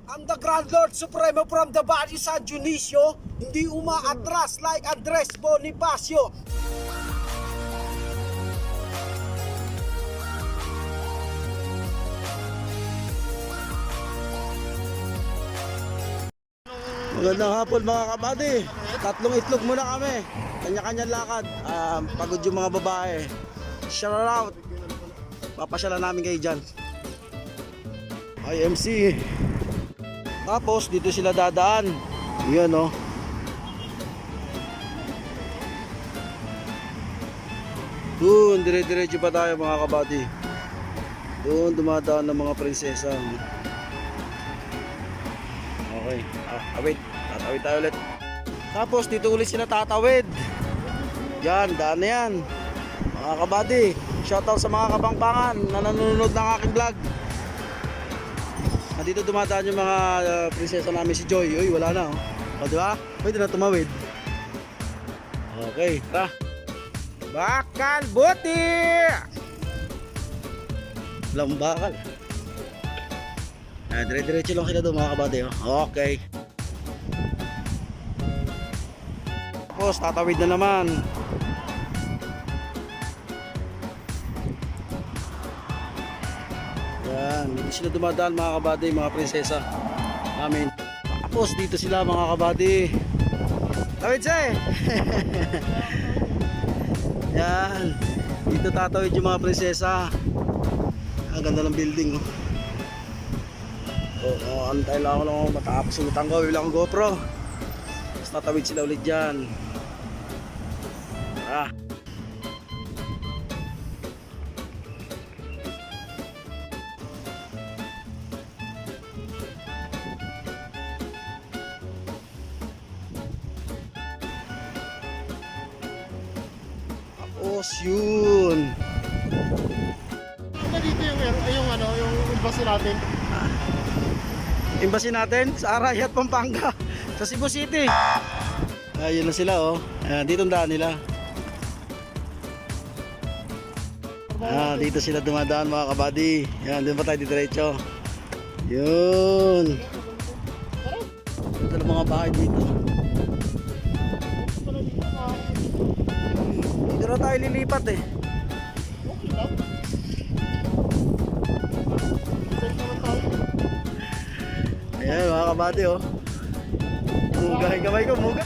I'm the Grand Lord Supremo from the body San Dionisio. Hindi umaatras like Andres Bonifacio. Magandang hapon mga kabady. Tatlong itlog muna kami. Kanya-kanyang lakad. Pagod yung mga babae. Shout out. Papasyalan namin kayo dyan. IMC. Tapos dito sila dadaan. Yan o. Doon, dire-diretso pa tayo mga kabady. Doon dumadaan ng mga prinsesa. Okay, awit. Tatawid tayo ulit. Tapos dito ulit sila tatawid. Yan, daan na yan. Mga kabady, shoutout sa mga kabangpangan na nanonood ng aking vlog. Dito dumadaan yung mga prinsesa namin, si Joy. Uy, wala na oh. O diba? Pwede na tumawid. Okay, tara. Bakal buti! Walang bakal. Dire-diretso lang sila doon mga kabady oh. Okay. Tapos tatawid na naman. Yan, dito sila dumadaan mga kabady, mga prinsesa namin. Tapos dito sila mga kabady. Tawid siya eh. Yan, dito tatawid yung mga prinsesa. Ang ganda ng building oh. Antay lang ako lang matapos yung tanggaw, ilang GoPro. Tapos tatawid sila ulit dyan. Tapos yun. Ano dito yung embassy natin? Embassy natin sa Arayat, Pampanga, sa Cebu City. Ayun na sila oh. Dito ang daan nila. Dito sila dumadaan mga kabady. Yan, doon pa tayo diretso. Yun. Ito lang mga bahay dito. Dito na tayo lilipat eh. Okay lang. Safe naman tayo. Ayan mga kabady oh. Mugahin kamay ko, muga.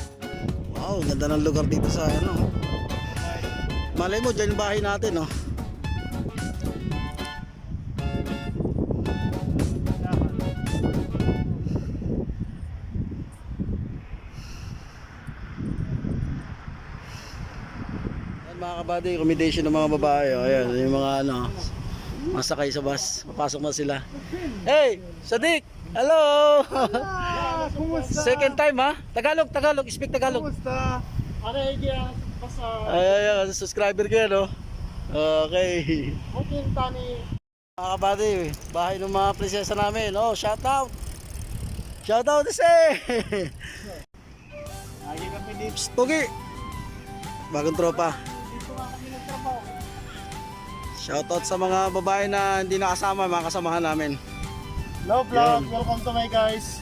Wow, ganda ng lugar dito sa ano. Malay mo, dyan yung bahay natin oh. Ayan mga kabady, accommodation ng mga babae oh. Ayan, yung mga ano, masakay sa bus, papasok na sila. Hey, Sadik! Hello! Kumusta? Second time ha? Tagalog, speak Tagalog. Kumusta? Ano idea? Basta Ay, subscriber ko yan oh. Okay. okay tani. Mga kabady, bahay ng mga prinsesa namin. Oh, shout out! Shout out kasi! Lagi kami dito. Pogi! Bagong tropa. Dito nga kami nagtrabaho. Shout out sa mga babae na hindi nakasama, mga kasamahan namin. Hello vlog, Yan. welcome to my guys.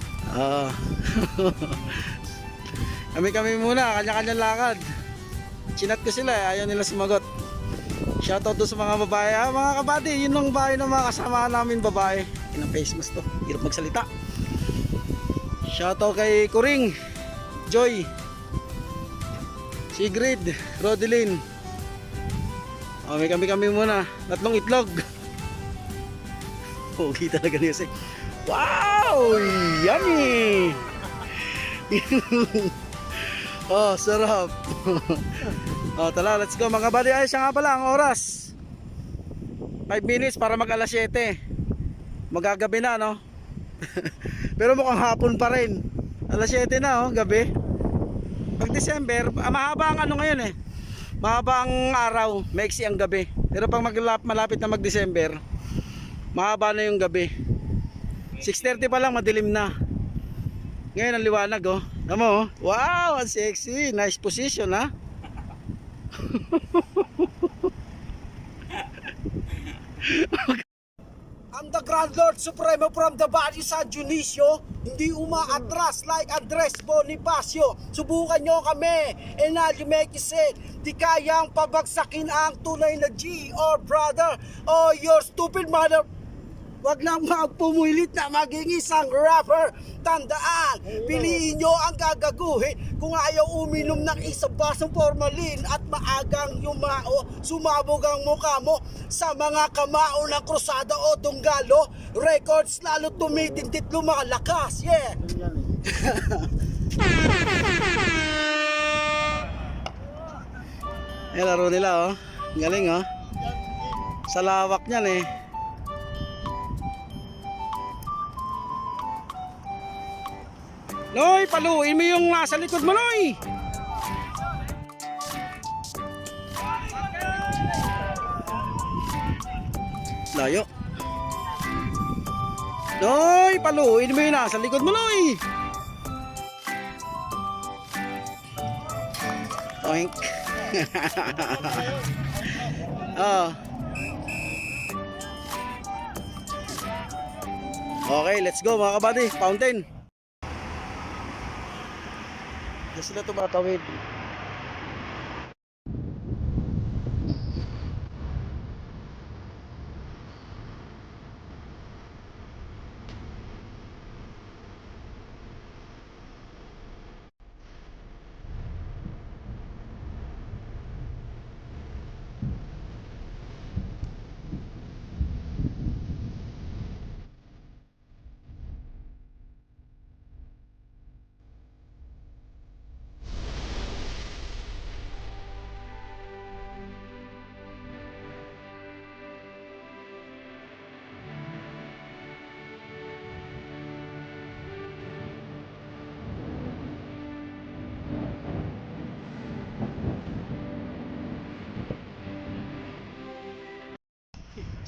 Kami muna, kanya-kanyang lakad. Chinat ko sila, ayaw nila sumagot. Shoutout doon sa mga babae. Mga kabady, yun ang bahay ng mga kasama namin babae. Inang face mask to, hirap magsalita. Shoutout kay Kuring, Joy, Sigrid, Rodeline. May kami muna, tatlong itlog. Pogi talaga niya siya. Wow! Yummy! Oh, sarap. Oh, tala, let's go mga buddy. Ay, siya nga pala ang oras. 5 minutes para mag alas 7. Magagabi na, no? Pero mukhang hapon pa rin. Alas 7 na, oh, gabi. Pag December, mahaba ang ano ngayon eh. Mahaba ang araw, maiksi ang gabi. Pero pag malapit na mag-December, mahaba na yung gabi. 6:30 pa lang madilim na. Ngayon ang liwanag oh. Tama oh. Wow, ang sexy. Nice position ha. I'm the Grand Grand Lord Supremo from the body San Dionisio, hindi umaatras like Andres Bonifacio. Subukan nyo kami, and now you make it say, di kayang pabagsakin ang tunay na G or brother or your stupid mother. Wag lang magpumulit na maging isang rapper. Tandaan, piliin nyo ang gagaguhin. Kung ayaw uminom ng isang basong formalin at maagang yumao, sumabog ang mukha mo sa mga kamao ng krusada o tunggalo. Records lalo tumitindit lumalakas. Yeah! Ayan, laro nila oh. Galing oh. Sa lawak niyan eh. Noy, paluin mo yung nasa likod mo, Noy. Layo. Noy, paluin mo yung nasa likod mo, Noy. Oink. Oh. Okay, let's go mga kabady. Fountain. Diyan sila tumatawid.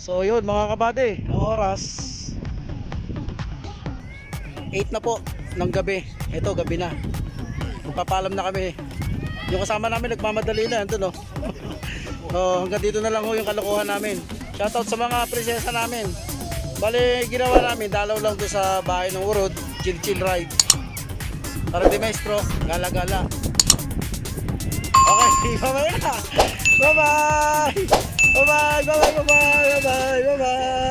So yun mga kabady, oras 8 na po ng gabi. Ito gabi na. Magpapalam na kami. Yung kasama namin nagmamadali na andun oh. Oh, hanggang dito na lang ho yung kalokohan namin. Shoutout sa mga prinsesa namin. Bali ginawa namin dalaw lang doon sa bahay ng Urod, chill ride. Para di maestro, gala-gala. Okay, bye-bye na. Bye-bye. Bye-bye, bye-bye, bye-bye, bye-bye, bye-bye.